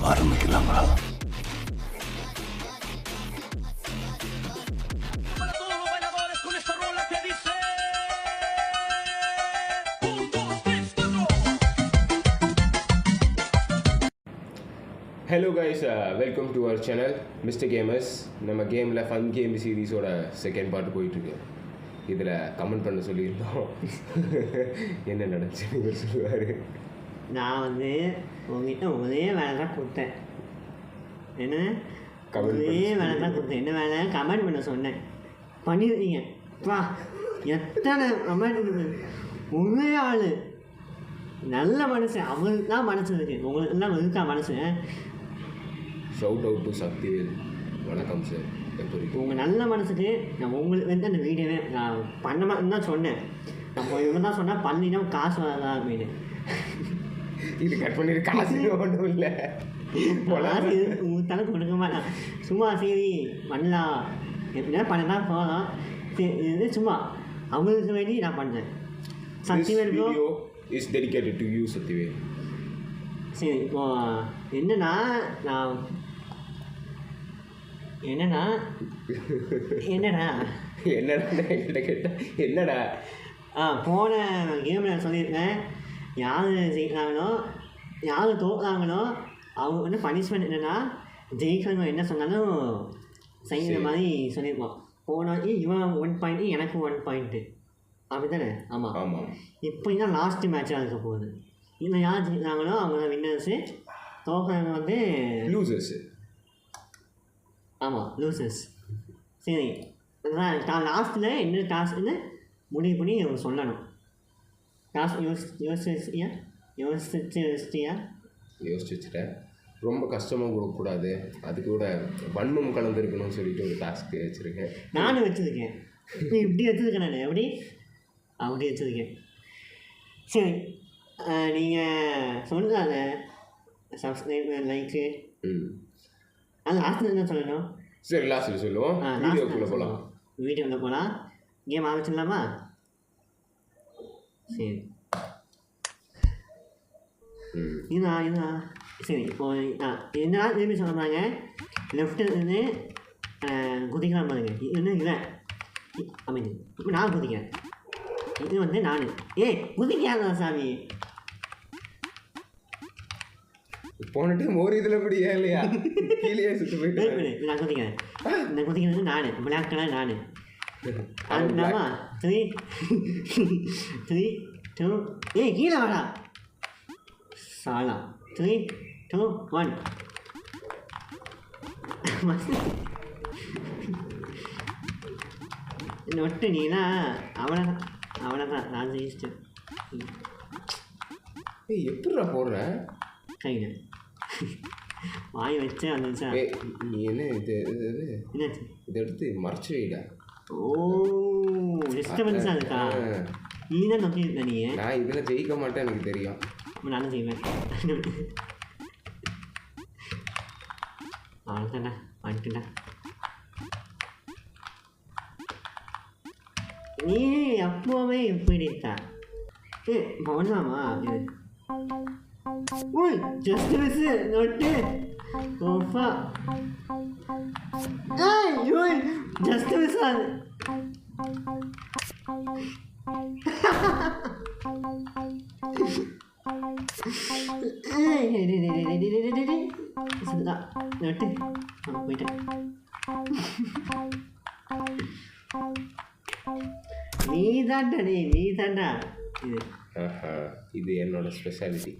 ஆரம்பிக்கலாங்களா? Hello guys, welcome to our channel mister gamers. நம்ம கேமில் ஃபன் கேம் சீரீஸோட செகண்ட் பார்ட் போயிட்டுருக்கு. இதில் கமெண்ட் பண்ண சொல்லியிருந்தோம். என்ன நடந்துச்சு இவர் சொல்லுவார். நான் உங்ககிட்ட ஒரே வேலை தான் கொடுத்தேன். என்ன ஒரே வேலை தான் கொடுத்தேன். என்ன வேலை? கமெண்ட் பண்ண சொன்னேன், பண்ணியிருக்கீங்க. வா, எத்தனை கமெண்ட்! ஒரே ஆள் நல்ல மனுஷன், அவங்களுக்கு தான் மனசு இருக்குது, உங்களுக்கு தான் இருக்கா மனசு. Shout out to Sakthivel. வணக்கம் சார், எப்படி உங்கள் நல்ல மனசுக்கு நான் உங்களுக்கு வந்து அந்த வீடியோவே நான் பண்ண மாதிரி தான் சொன்னேன். நம்ம இவங்க தான் சொன்னால் பண்ணினா காசு வரதா அப்படின்னு. இது கட் பண்ணிட்டு காசு ஒன்றும் இல்லை, உங்கள் தலை கொடுக்க மாட்டேன். சும்மா சரி பண்ணலாம், எப்படின்னா பண்ணதான் போகலாம். இது சும்மா அவங்களுக்கு வேண்டி நான் பண்ணேன். Sakthivel bro is dedicated to you Sakthivel. சரி, இப்போ என்னன்னா என்னடா என்கிட்ட கேட்டேன் என்னடா. போன கேமில் சொல்லியிருக்கேன், யார் ஜெயிக்கிறாங்களோ யார் தோக்குறாங்களோ அவங்க வந்து பனிஷ்மெண்ட் என்னென்னா ஜெயிக்கிறவங்க என்ன சொன்னாலும் செய்கிற மாதிரி சொல்லியிருக்கோம். போன இவன் 1 பாயிண்ட்டு, எனக்கு 1 பாயிண்ட்டு, அப்படி தானே? ஆமாம். இப்போ தான் லாஸ்ட்டு மேட்சாக இருக்க போகுது. இன்னும் யார் ஜெயிக்கிறாங்களோ அவங்க தான் வின்னர்ஸு, தோக்குறவங்க வந்து லூசர்ஸு. ஆமாம், லூசர்ஸ். சரி, அதான் லாஸ்ட்டில் என்ன டாஸ்க்குன்னு முடிவு பண்ணி அவங்க சொல்லணும். டாஸ்க் யோசிச்சு வச்சுட்டேன். ரொம்ப கஷ்டமாக கொடுக்கக்கூடாது, அது கூட வன்மம் கலந்துருக்கணும்னு சொல்லிட்டு ஒரு டாஸ்க்கு வச்சுருக்கேன். நானும் வச்சுருக்கேன். இப்படி வச்சுருக்கேன், நான் அப்படி வச்சுருக்கேன். சரி, நீங்கள் சொல்லுறாங்க சப்ஸ்கிரைப், லைக்கு. அது லாஸ்ட்டில் என்ன சொல்லணும்? சரி, லாஸ்ட்டில் சொல்லுவோம். வீடியோக்குள்ளே போகலாம். வீடியோக்குள்ளே போகலாம். கேம் ஆரம்பிச்சிடலாமா? சரி, இதுதான். சரி, இப்போ என்ன திரும்பி சொல்கிறாங்க, லெஃப்ட்டில் இருந்து குதிக்கலாம் பாருங்க. இது இல்லை அமைதி. இப்போ நான் குதிக்கிறேன், இது வந்து நான் குதிக்காத சாமி. போன டைம் ஒரு இதில் படியா இல்லையா, கீழே சுற்றி போயிட்டு நான் குதிக்கிறேன். இந்த குதிக்கிறது நான், பிளாக் கலர் நான். ஆமாம்மா, 3 2 கீழே வாடா சாலா. 3 2 1 நொட்டு நீனா அவ்வளோதான் நான் ஜெயிச்சிட்டேன். எப்படிடா போடுற கையில் வாய் வச்சே வந்துச்சா? நீ என்ன இது என்னாச்சு? இதை எடுத்து மறைச்சி வைடா. ஓ, டிஸ்டர்பன்ஸாக இருக்கா? நீ தான் நம்பியிருக்க. நீ நான் இதில் ஜெயிக்க மாட்டேன், எனக்கு தெரியும். நானும் செய்வேன். அவ்வளோதான்டா, வந்துட்டுடா. நீ எப்போவே இப்படி இருக்கா? பண்ணலாமா? ஓய், ஜஸ்ட் மிஸ் நோட்டு கோஃபா. ஓய், ஜஸ்ட் மிஸ் ஆகுது. நோட்டு போயிட்டேன். நீ தாண்டா இது. இது என்னோட ஸ்பெஷாலிட்டி.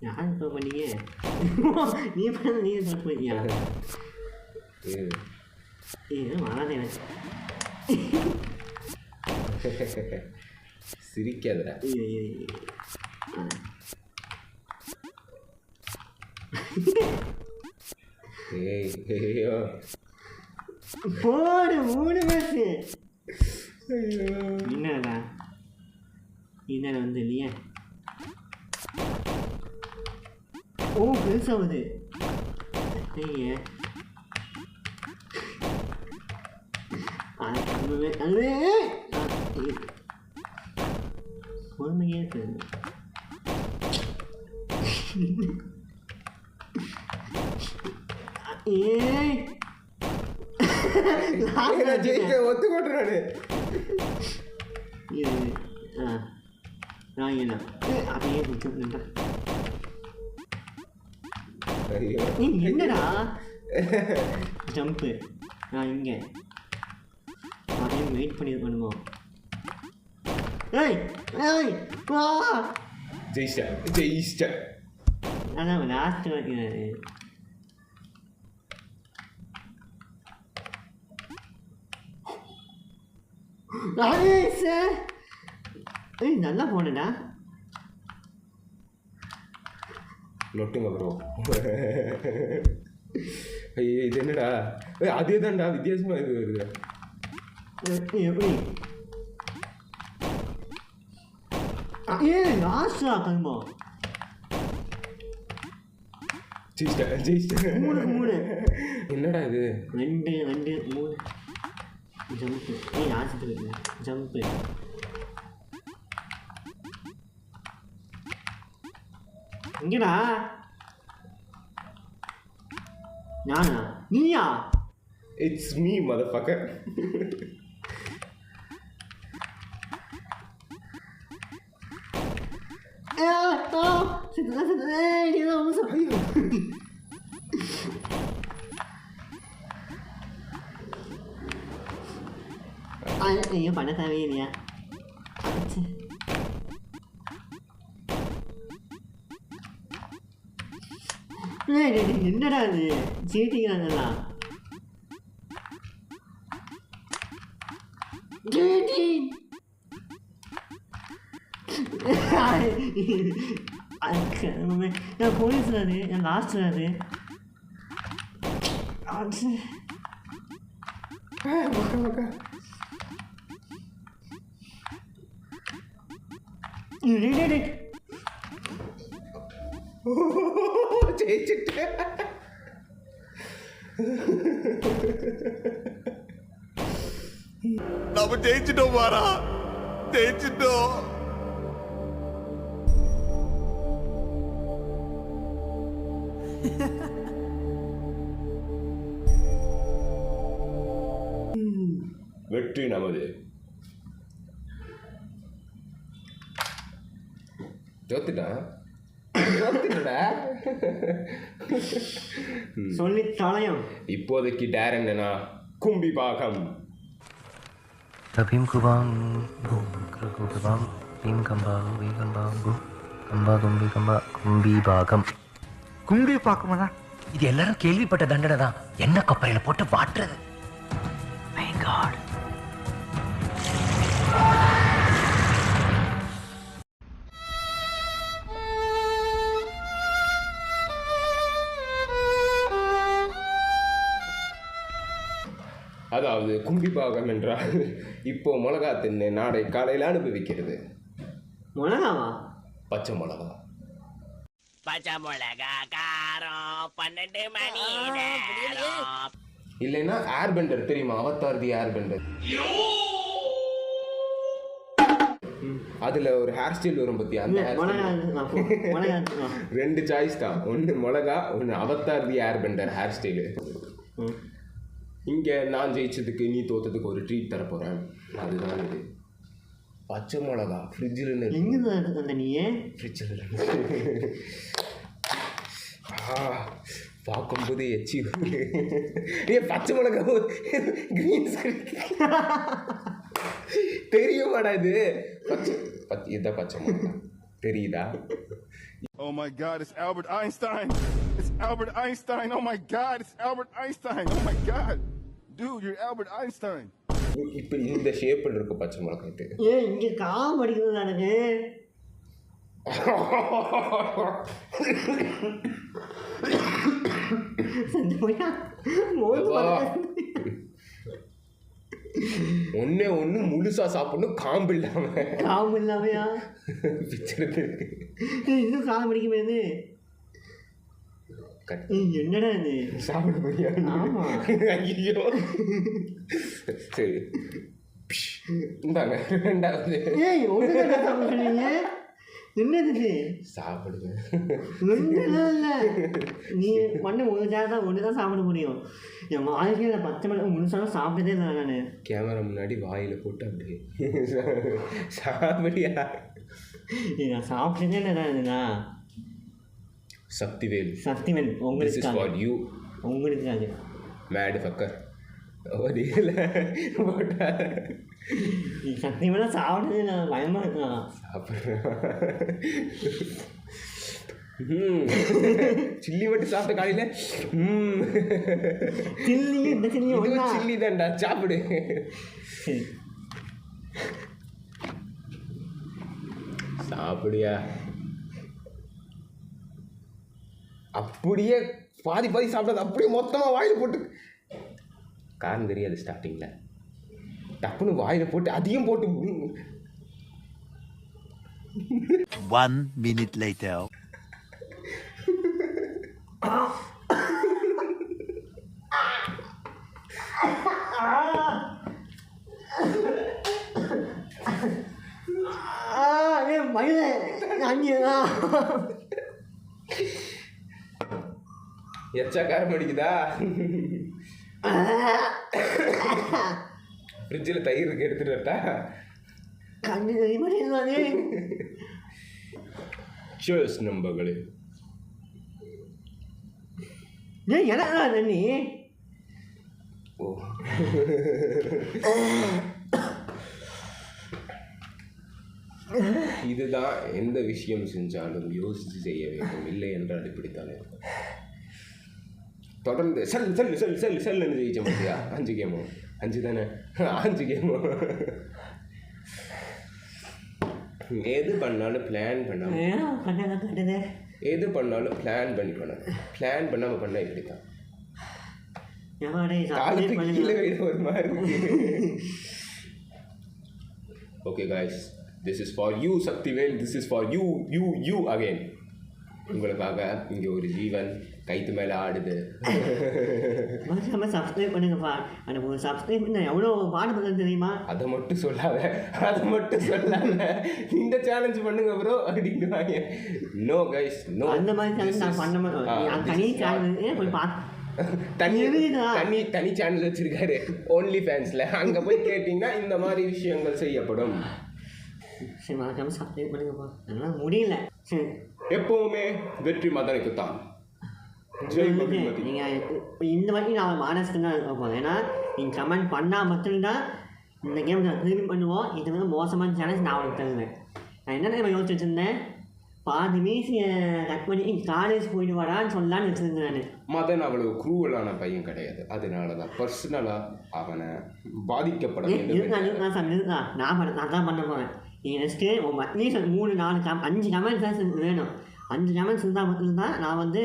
யார் இப்போ பண்ணீங்க? நீ பண்ண, நீ தான் பண்ணியா? வராது எனக்கு. சிரிக்காதடா. ஏய் ஐயோ போடு 3 மாசு. ஐயோ என்னடா என்னடா வந்து இல்லையா? ஓ பெருசாகுது. ஐயா அதுவே பொறுமையே இருக்கு. ஏய் ஜெயிக்க ஒத்துக்கொட்டுறாரு. நான் என்ன அப்படியே நிற்க. ஐயோ என்னடா ஜம்ப்பு. நான் இங்கே அதையும் வெயிட் பண்ணி பண்ணுமோ? ஏய் ஏய் வா ஜெயிச்சிட்ட. அதான் லாஸ்ட் வைக்கிறாரு. சார் ஏய் நல்லா போனடா. நொட்டுங்க ப்ரோ. ஐயோ இது என்னடா? அதே தான்டா, வித்தியாசமா இது வருது. எப்படி ஏ லாஸ்டா கல்மா ஜெயிச்சிட்ட. 3 என்னடா இது? 2 3 ஜம்ப். ஏய் லாஸ்ட் ஜம்ப். இங்கடா நானா நீயா? It's me motherfucker. ஐயோ பண்ண தேவையில்லையா? என்னடா அது சீட்டிங்கிறாங்களா? நான் போலீஸ்ல அது நான் லாஸ்ட்ல அது ஜெயிச்சிட்ட. நம்ம ஜெயிச்சிட்டோம் பாரா, ஜெயிச்சிட்டோம். வெற்றி நமது. சொல்லி தலையம். இப்போதைக்கு டேர் என்னன்னா கும்பி பாகம். பீம் குபாம் குபாம் பீம் கம்பா கும்பி கம்பா கம்பா கும்பி கம்பா கும்பி பாகம். கும்பி பார்க்குமா? இது எல்லாரும் கேள்விப்பட்ட தண்டனை தான். என்ன கொப்பரையில போட்டு வாட்டுறது. My God. அதாவது கும்பி பாகம் என்றால் இப்போ மிளகா தின்னு நாடை காலையில் அனுபவிக்கிறது. மிளகாவா? பச்சை மிளகா. பச்சை மிளகா காரம் 12 மணி நேரம். இல்லைன்னா ஏர் பெண்டர் தெரியுமா? அவதார் தி ஏர் பெண்டர். அதுல ஒரு ஹேர் ஸ்டைல் வரும் பத்தியா? அந்த ரெண்டு சாய்ஸ் தான், ஒன்று மிளகா, ஒன்று அவதார் தி ஏர் பெண்டர் ஹேர் ஸ்டைலு. இங்கே நான் ஜெயிச்சதுக்கு நீ தோத்ததுக்கு ஒரு ட்ரீட் தர போகிறேன். அதுதான் இது பச்சை மிளகா. ஃப்ரிட்ஜில் எங்கே நீயே? ஃப்ரிட்ஜில் பார்க்கும்போது எச்சி. பச்சை மிளகா கிரீன் தெரியுமாடா இது? இதுதான் பச்சை மிளகா, தெரியுதா? Oh my God, it's Albert Einstein. It's Albert Einstein. Oh my God, it's Albert Einstein. Oh my God. Dude, you're Albert Einstein. இப்படி இந்த ஷேப்பில் இருக்கு பச்சை மிளகாய்ட்டு. இங்கே காம் அடிக்கிறது எனக்கு. செஞ்சு போயா ஒன்று முழுசாக சாப்பிடணும், காம்பு இல்லாமல். காம்பு இல்லாமையா பிச்சுறது இன்னும் காலம் பிடிக்குமே. என்னடா இது சாப்பிட முடியாது. ஆமா ஐயோ சரி இந்தாங்க ரெண்டாவது. ஏய் ஒண்ணுதான் சாப்பிடுறீங்க, என்னது சாப்பிடுங்க. ஒன்றுலாம் இல்லை, நீ பண்ண ஒரு தான் ஒன்று தான் சாப்பிட முடியும். என் வாழ்க்கையில் 10 மணி முழுசாலும் சாப்பிட்டதே இல்லை நான். கேமரா முன்னாடி வாயில் போட்டு அப்படியே சாப்பிடியா? நான் சாப்பிட்டதே இல்லைண்ணா. சக்திவேல், சக்திவேல் உங்களுக்கு உங்களுக்காக மேடு ஃபக்கர் சக்திவேலாம் சாப்பிட்டதே நான் பயமாக இருக்கலாம். சில்லி மட்டும் சாப்பிட்ட காலையில சில்லி இந்த சில்லி சில்லி தான்டா சாப்பிடு. சாப்பிடியா? அப்படியே பாதி பாதி சாப்பிடாது, அப்படியே மொத்தமாக வாயில் போட்டு. காரணம் தெரியாது ஸ்டார்டிங்கில், டப்புன்னு வாயில் போட்டு அதையும் போட்டு. 1 minute later. எச்சா காரம் அடிக்குதா? ஃப்ரிட்ஜில் தயிர் இருக்கு, எடுத்துட்டு வரட்டா? ஷோஸ் நம்பர்களே. எனக்கா தண்ணி? ஓ இதுதான் எந்த விஷயம் செஞ்சாலும் யோசித்து செய்ய வேண்டும், இல்லை என்றால் இப்படித்தானே இருக்கும். தொடர்ந்து செல் செல் செல் செல் செல்லுன்னு ஜெயிச்ச மாதிரியா? 5 கேமோ 5 தானே? 5 கேமோ. எது பண்ணாலும் பிளான் பண்ணாமல், எது பண்ணாலும் பிளான் பண்ணி பண்ணணும். பிளான் பண்ணாமல் பண்ணால் இப்படி தான் காலத்துக்கு கீழே வைட ஒரு மாதிரி. Okay guys, this is for you Sakthivel, this is for you you you again. உங்களுக்காக இங்கே ஒரு ஜீவன் கைத்து மேலே ஆடுது. சப்ஸ்கிரைப் பண்ணுங்கப்பா. எனக்கு ஒரு சப்ஸ்கிரைப் பண்ண எவ்வளோ பாடுபடுறது தெரியுமா? அதை மட்டும் சொல்லாத, அதை மட்டும் சொல்லாத. இந்த சேலஞ்ச் பண்ணுங்க ப்ரோ அப்படிங்கிறாங்க. No guys, no. அந்த மாதிரி சேலஞ்ச் நான் பண்ண மாட்டேன். தனி சேனல் போய் தனி சேனல் வச்சிருக்காரு ஓன்லி ஃபேன்ஸில். அங்கே போய் கேட்டிங்கன்னா இந்த மாதிரி விஷயங்கள் செய்யப்படும். சரி மறக்காம சப்ஸ்கிரைப் பண்ணுங்கப்பா. அதெல்லாம் முடியல. சரி, எப்பவுமே வெற்றி மதனுக்கு தான். நீங்கள் இந்த வாட்டி நான் மானஸ்க்கு தான் இருக்க போகிறேன். ஏன்னா நீங்கள் கமெண்ட் பண்ணால் மட்டும்தான் இந்த கேம் நான் திரும்பி பண்ணுவோம். இது வந்து மோசமான சேலஞ்ச் நான் அவனுக்கு தருவேன். நான் என்ன யோசிச்சு வச்சுருந்தேன், பாதி மீசிய கட் பண்ணி காலேஜ் போயிட்டு வரான்னு சொல்லலான்னு வச்சுருந்தேன் நான். மதன் அவ்வளவு குரூவலான பையன் கிடையாது, அதனால தான் பர்சனலாக அவனை பாதிக்கப்பட வேண்டும். நான் தான் பண்ண போகிறேன். நீங்கள் நெக்ஸ்ட்டு அட்லீஸ்ட் 3 4 5 கமெண்ட்ஸ் தான் வேணும். 5 கமெண்ட்ஸ் இருந்தால் மட்டும்தான் நான் வந்து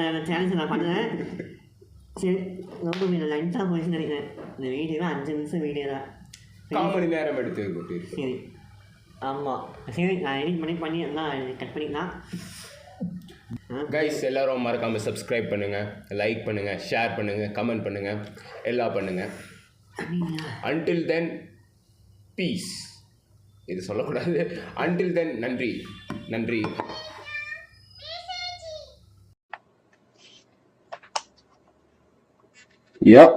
அந்த சேலஞ்ச் நான் பண்ணுவேன். சரி, ரொம்ப லென்த்தாக போயிடுச்சுன்னு நினைக்கிறேன். இந்த வீடியோ 5 நிமிஷம் வீடியோ தான், 1/4 மணி நேரம் எடுத்து போட்டு. சரி, ஆமாம், சரி, நான் எடிட் பண்ணி எல்லாம் கட் பண்ணிக்கலாம். கைஸ், எல்லாரும் மறக்காமல் சப்ஸ்கிரைப் பண்ணுங்கள், லைக் பண்ணுங்கள், ஷேர் பண்ணுங்கள், கமெண்ட் பண்ணுங்கள், எல்லாம் பண்ணுங்கள். Until then peace. இது சொல்லக்கூடாது. அன்டில் தென் நன்றி நன்றி. Yep.